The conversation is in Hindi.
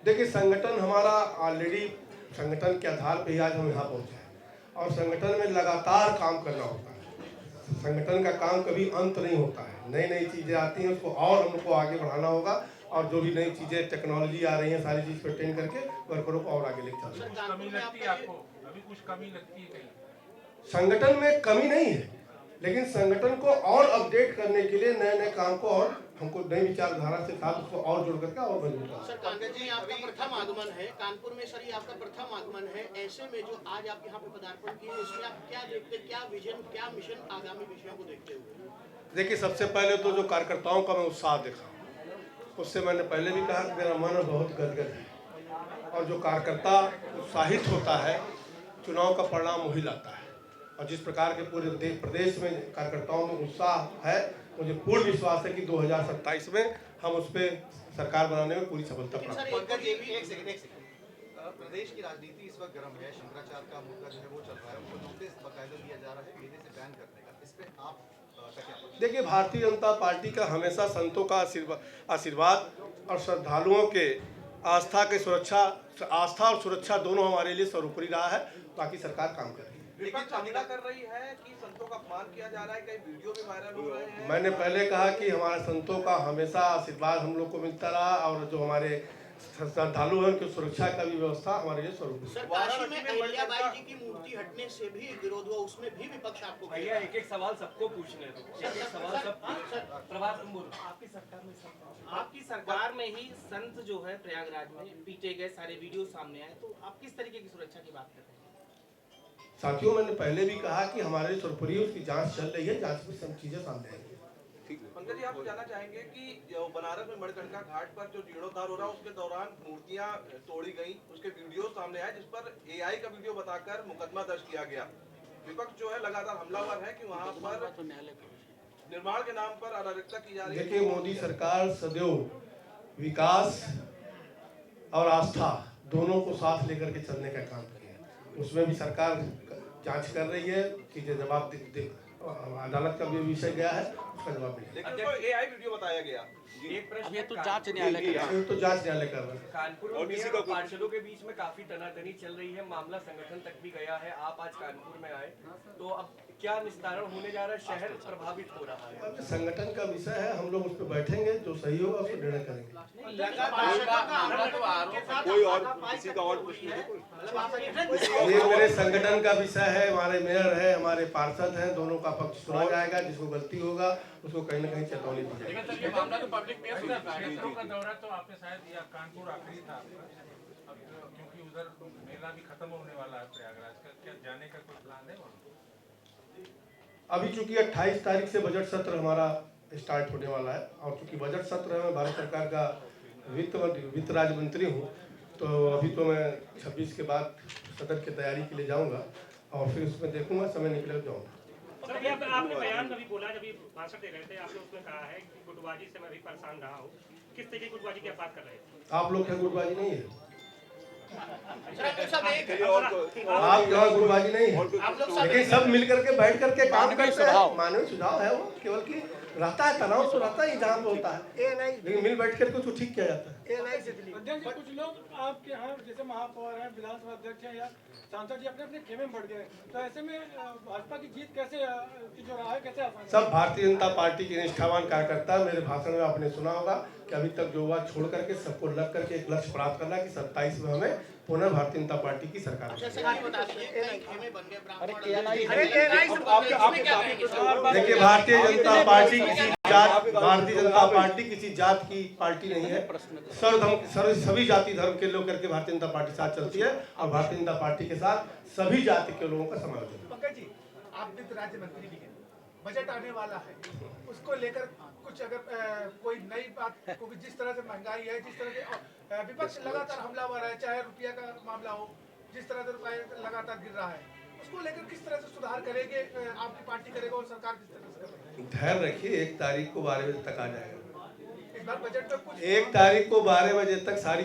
देखिए, संगठन हमारा ऑलरेडी, संगठन के आधार पे ही आज हम यहाँ पहुँचे हैं और संगठन में लगातार काम करना होता है। संगठन का काम कभी अंत नहीं होता है, नई नई चीज़ें आती हैं, उसको और हमको आगे बढ़ाना होगा और जो भी नई चीज़ें टेक्नोलॉजी आ रही हैं सारी चीज़ पर अटेंड करके वर्करों को और आगे लेके चलना है। कमी लगती है आपको? अभी कुछ कमी लगती है कहीं? संगठन में कमी नहीं है, लेकिन संगठन को और अपडेट करने के लिए नए नए काम को और हमको नई विचारधारा से साथ उसको और जोड़ करके और मजबूत करना। सर, कानपुर में आपका प्रथम आगमन है, कानपुर में सर ये आपका प्रथम आगमन है। ऐसे में जो आज आप यहाँ पे पदार्पण किए, इसमें आप क्या देखते, क्या विजन, क्या मिशन, आगामी विषयों को देखते हुए? देखिए, सबसे पहले तो जो कार्यकर्ताओं का मैं उत्साह देखा, उससे मैंने पहले भी कहा कि मेरा मन बहुत गदगद है और जो कार्यकर्ता उत्साहित होता है चुनाव का परिणाम वही लाता है। और जिस प्रकार के पूरे प्रदेश में कार्यकर्ताओं में उत्साह है, मुझे पूर्ण विश्वास है कि 2027 में हम उस पर सरकार बनाने में पूरी सफलता प्राप्त करेंगे। एक सेकंड प्रदेश की राजनीति इस वक्त गर्म है। शंकराचार्य का मुद्दा जो है वो चल रहा है, उनको नोटिस बकायदा दिया जा रहा है मेले से बैन करने का। इस पे आप देखिए, भारतीय जनता पार्टी का हमेशा संतों का आशीर्वाद और श्रद्धालुओं के आस्था और सुरक्षा दोनों हमारे लिए सर्वोपरि रहा है। बाकी सरकार काम कर रही है। विपक्ष हमला कर रही है कि संतों का अपमान किया जा रहा है, कई वीडियो भी वायरल हो रहे हैं। मैंने पहले कहा कि हमारे संतों का हमेशा आशीर्वाद हम लोग को मिलता रहा और जो हमारे श्रद्धालु हैं उनकी सुरक्षा का भी व्यवस्था हमारे लिए स्वरूप। सर, काशी में अहिल्याबाई जी की मूर्ति हटने से भी विरोध हुआ, उसमें भी विपक्ष आपको भैया एक एक सवाल सबको पूछने दो। एक सवाल सब प्रभात आपकी सरकार में ही संत जो है प्रयागराज में पीटे गए, सारे वीडियो सामने आए, तो आप किस तरीके की सुरक्षा की बात कर रहे हैं? साथियों, मैंने पहले भी कहा कि हमारे स्वरूपरी उसकी जांच चल रही है, जांच में सब चीजें सामने आएंगी। पंकज जी, आप जानना चाहेंगे कि बनारस में मणिकर्णिका घाट पर जो जीर्णोद्धार हो रहा है उसके दौरान मूर्तियां तोड़ी गई, उसके वीडियो सामने आए जिस पर एआई का वीडियो बताकर मुकदमा दर्ज किया गया। विपक्ष जो है लगातार हमलावर है कि वहां पर निर्माण के नाम पर अराजकता की जा रही है। देखिए, मोदी सरकार सदैव विकास और आस्था दोनों को साथ लेकर के चलने का काम किया है। उसमें भी सरकार जांच कर रही है कि जो जवाब अदालत का भी विषय गया है उसका जवाब मिलेगा। लेकिन तो एआई वीडियो बताया गया। एक प्रश्न, ये तो जांच न्यायालय कर रहा है। तो जांच न्यायालय कर रहा है। कानपुर में मेयर और पार्षदों के बीच में काफी तनातनी चल रही है, मामला संगठन तक भी गया है। आप आज कानपुर में आए तो अब क्या निस्तारण होने जा रहा है? शहर प्रभावित हो रहा है। अब संगठन का विषय है, हम लोग उस पर बैठेंगे, जो सही होगा उसको निर्णय करेंगे। कोई और किसी का और ये मेरे संगठन का विषय है, हमारे मेयर है, हमारे पार्षद हैं, दोनों का पक्ष सुना जाएगा। जिसको गलती होगा उसको कहीं न कहीं चेतावनी दी जाएगी। ये मामला तो पब्लिक में क्षेत्रों का दौरा तो आपने शायद या कानपुर आखिरी था आपका, अब क्योंकि उधर मेला भी खत्म होने वाला है प्रयागराज का, क्या जाने का कोई प्लान है वहाँ? अभी चूंकि 28 तारीख से बजट सत्र हमारा स्टार्ट होने वाला है और चूंकि बजट सत्र में भारत सरकार का वित्त राज्य मंत्री हूँ, तो अभी तो मैं 26 के बाद सदन की तैयारी के लिए जाऊँगा और फिर उसमें देखूंगा, समय निकले जाऊँगा। आपने बयान में भी बोला, जब ये भाषण दे रहे थे, आपने उसमें कहा है कि गुटबाजी से मैं भी परेशान रहा हूँ। किस तरह की गुटबाजी की बात कर रहे थे? आप लोग क्या गुटबाजी नहीं है? आप यहाँ गुटबाजी नहीं है, लेकिन सब मिल करके बैठ करके काम करते हैं। मानवीय सुझाव है वो, केवल की रहता है, तनाव तो रहता है जहाँ पे होता है, लेकिन मिल बैठ करके उसको ठीक किया जाता है। अध्यक्ष जी, कुछ लोग आपके यहाँ जैसे महापौर हैं, विधानसभा अध्यक्ष हैं या सांसद जी अपने अपने खेमे में बढ़ गए, तो ऐसे में भाजपा की जीत कैसे जो रहा है, कैसे आसान? सब भारतीय जनता पार्टी के निष्ठावान कार्यकर्ता, मेरे भाषण में आपने सुना होगा कि अभी तक जो हुआ छोड़ करके सबको लग करके एक लक्ष्य प्राप्त करना कि 27 में हमें पुनः भारतीय जनता पार्टी की सरकार। देखिए, भारतीय जनता पार्टी किसी जात की पार्टी नहीं है। सभी जाति धर्म के लोग करके भारतीय जनता पार्टी साथ चलती है और भारतीय जनता पार्टी के साथ सभी जाति के लोगों का समायोजन है। पंकज जी, आप वित्त राज्य मंत्री भी हैं, बजट आने वाला है, उसको लेकर कुछ अगर कोई नई बात, क्योंकि जिस तरह से महंगाई है, जिस तरह से विपक्ष लगातार हमलावर है, चाहे रुपया का मामला हो, जिस तरह से रुपया लगातार गिर रहा है, उसको लेकर किस तरह से सुधार करेंगे, आपकी पार्टी करेगा और सरकार किस तरह से करेगी? धैर्य रखिए, 1 तारीख को 12 बजे तक आ जाएगा। इस बार बजट में कुछ 1 तारीख को 12 बजे तक सारी